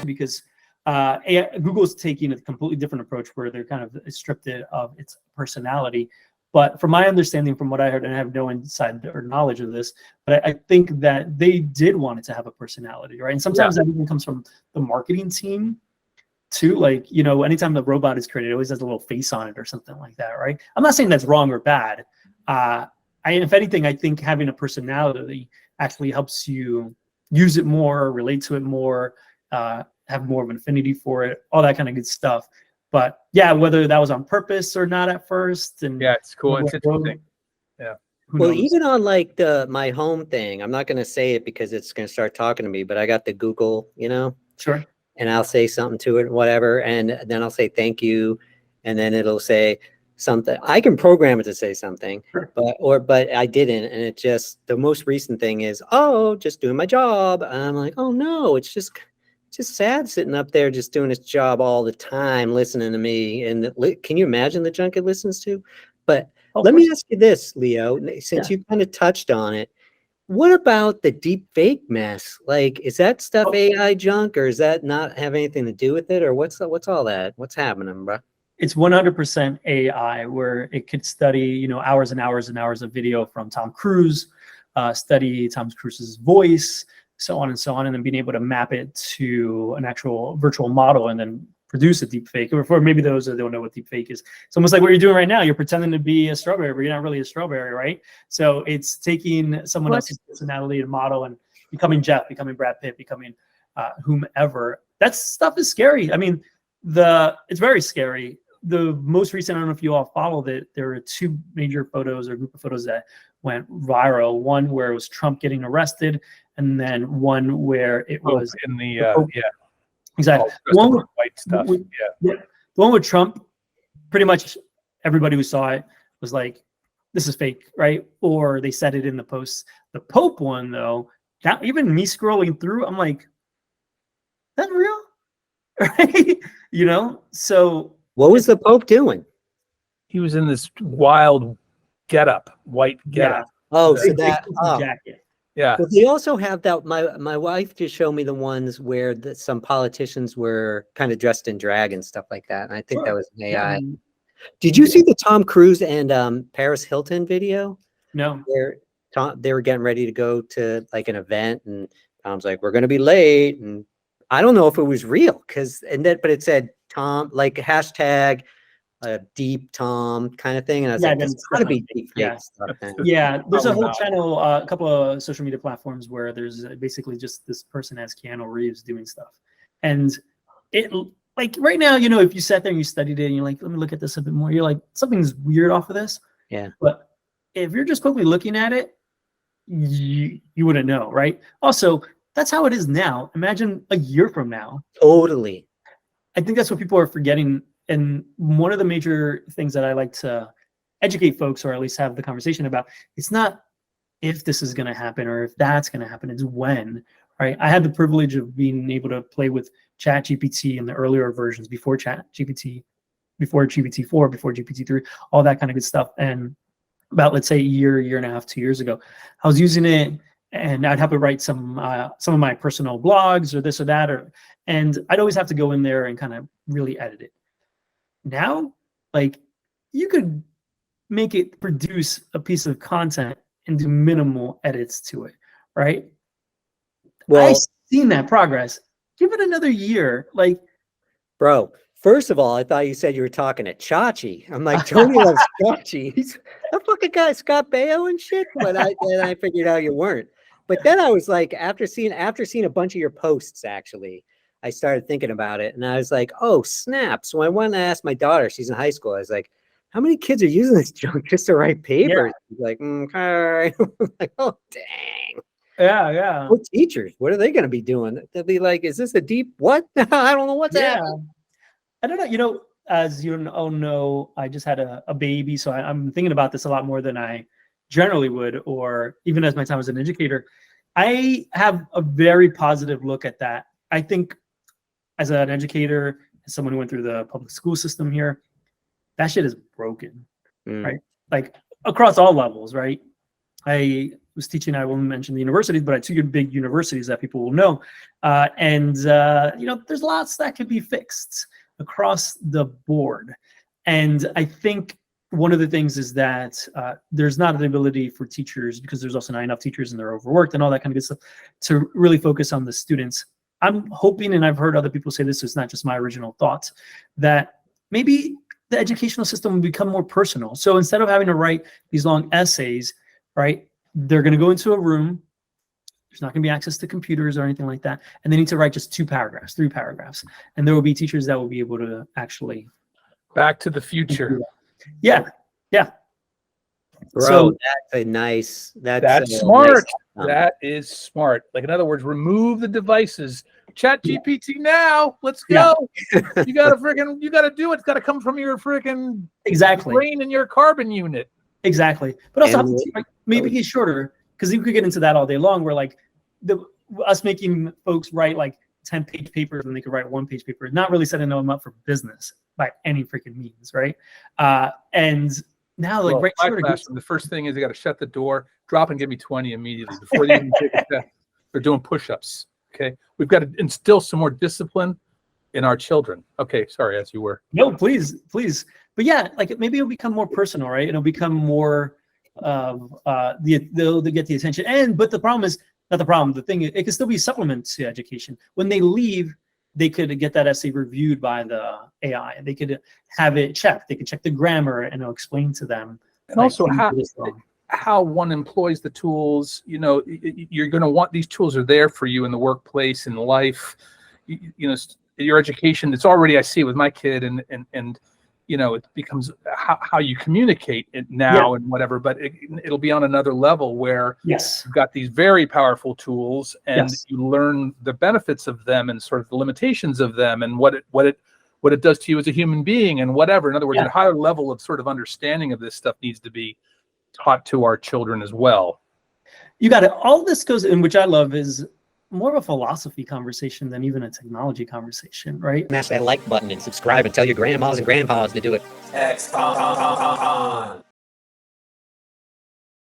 because Google's taking a completely different approach where they're kind of stripped it of its personality. But from my understanding, from what I heard, and I have no inside or knowledge of this, but I think that they did want it to have a personality, right? And sometimes that even comes from the marketing team too. Like, you know, anytime the robot is created, it always has a little face on it or something like that, right? I'm not saying that's wrong or bad. If anything, I think having a personality actually helps you use it more, relate to it more, have more of an affinity for it, all that kind of good stuff. But yeah, whether that was on purpose or not at first, and yeah, it's cool. It's interesting. Yeah. Well, even on like my home thing, I'm not going to say it because it's going to start talking to me, but I got the Google, you know, sure, and I'll say something to it, whatever, and then I'll say thank you, and then it'll say something. I can program it to say something, sure. but I didn't, and it just, the most recent thing is, oh, just doing my job, and I'm like, oh no, it's just sad sitting up there just doing its job all the time, listening to me. And can you imagine the junk it listens to? But let me ask you this, Leo, since you kind of touched on it, what about the deep fake mess? Like, is that stuff AI junk, or does that not have anything to do with it? Or what's all that? What's happening, bro? It's 100% AI, where it could study, you know, hours and hours and hours of video from Tom Cruise, study Tom Cruise's voice, so on and so on, and then being able to map it to an actual virtual model and then produce a deep fake. Or for maybe those that don't know what deep fake is, it's almost like what you're doing right now. You're pretending to be a strawberry, but you're not really a strawberry, right? So it's taking someone else's personality and model and becoming Jeff, becoming Brad Pitt, becoming whomever. That stuff is scary. I mean, it's very scary. The most recent, I don't know if you all followed it, there were two major photos or group of photos that went viral. One where it was Trump getting arrested, and then one where it was in the exactly one with white stuff. The one with Trump, pretty much everybody who saw it was like, this is fake, right? Or they said it in the posts. The Pope one, though, that even me scrolling through, I'm like, that's real, right? You know, so what was the Pope doing? He was in this wild white getup. Oh, so that jacket. Yeah. But they also have that. My wife just showed me the ones where some politicians were kind of dressed in drag and stuff like that, and I think that was an AI. Did you see the Tom Cruise and Paris Hilton video? No. Where they were getting ready to go to like an event, and Tom's like, "We're going to be late," and I don't know if it was real but it said Tom, like hashtag deep Tom kind of thing, and I was like, it's got to be deep fake stuff. Yeah, there's a whole channel, a couple of social media platforms where there's basically just this person as Keanu Reeves doing stuff, and it, like, right now, you know, if you sat there and you studied it and you're like, let me look at this a bit more, you're like, something's weird off of this. Yeah. But if you're just quickly looking at it, you wouldn't know, right? Also, that's how it is now. Imagine a year from now. Totally. I think that's what people are forgetting. And one of the major things that I like to educate folks, or at least have the conversation about, it's not if this is going to happen or if that's going to happen, it's when, right? I had the privilege of being able to play with ChatGPT in the earlier versions, before ChatGPT, before GPT-4, before GPT-3, all that kind of good stuff. And about, let's say, a year and a half, 2 years ago, I was using it, and I'd have it write some of my personal blogs or this or that, and I'd always have to go in there and kind of really edit it. Now, like, you could make it produce a piece of content and do minimal edits to it, right? Well, I've seen that progress. Give it another year. Like, bro, first of all, I thought you said you were talking to Chachi. I'm like, Tony loves Chachi. He's that fucking guy, Scott Baio and shit. But I figured out you weren't. But then I was like, after seeing a bunch of your posts, actually, I started thinking about it, and I was like, oh, snap. So I went and asked my daughter, she's in high school, I was like, how many kids are using this junk just to write papers? Yeah. She's like, okay. Like, oh, dang. Yeah. What teachers? What are they going to be doing? They'll be like, is this a deep what? I don't know what's happening. I don't know. You know, as you all know, I just had a baby, so I'm thinking about this a lot more than I generally would, or even as my time as an educator. I have a very positive look at that. I think, as an educator, as someone who went through the public school system here, that shit is broken, right? Like, across all levels, right? I was teaching, I won't mention the universities, but at two big universities that people will know. You know, there's lots that could be fixed across the board. And I think one of the things is that there's not an ability for teachers, because there's also not enough teachers and they're overworked and all that kind of good stuff, to really focus on the students. I'm hoping, and I've heard other people say this, so it's not just my original thoughts, that maybe the educational system will become more personal. So instead of having to write these long essays, right, they're going to go into a room. There's not going to be access to computers or anything like that. And they need to write just 2 paragraphs, 3 paragraphs. And there will be teachers that will be able to actually. Back to the future. Yeah. Yeah. Bro, So that's a nice, That's a smart. nice That is smart. Like, in other words, remove the devices. Chat GPT now. Let's go. You gotta do it. It's gotta come from your freaking exactly. brain and your carbon unit. Exactly. But also And like, maybe he's shorter, because you could get into that all day long, where like us making folks write like 10-page papers when they could write 1-page paper, not really setting them up for business by any freaking means, right? And now like Well, my classroom, the first thing is they got to shut the door, drop and give me 20 immediately before they even take a step. They're doing push-ups. Okay, we've got to instill some more discipline in our children. Okay, sorry, as you were. No, please. But yeah, like maybe it'll become more personal, right? It'll become more they'll get the attention. But the problem is not the problem. The thing is, it can still be a supplement to education. When they leave, they could get that essay reviewed by the AI. They could have it checked. They could check the grammar and it'll explain to them. And also how one employs the tools. You know, you're going to want these tools are there for you in the workplace, in life. You know, your education. It's already, I see it with my kid, and you know, it becomes how you communicate it now and whatever. But it'll be on another level where you've got these very powerful tools, and you learn the benefits of them and sort of the limitations of them, and what it does to you as a human being, and whatever. In other words, a higher level of sort of understanding of this stuff needs to be taught to our children as well. You got it. All this goes in, which I love, is more of a philosophy conversation than even a technology conversation, right? Smash that like button and subscribe and tell your grandmas and grandpas to do it.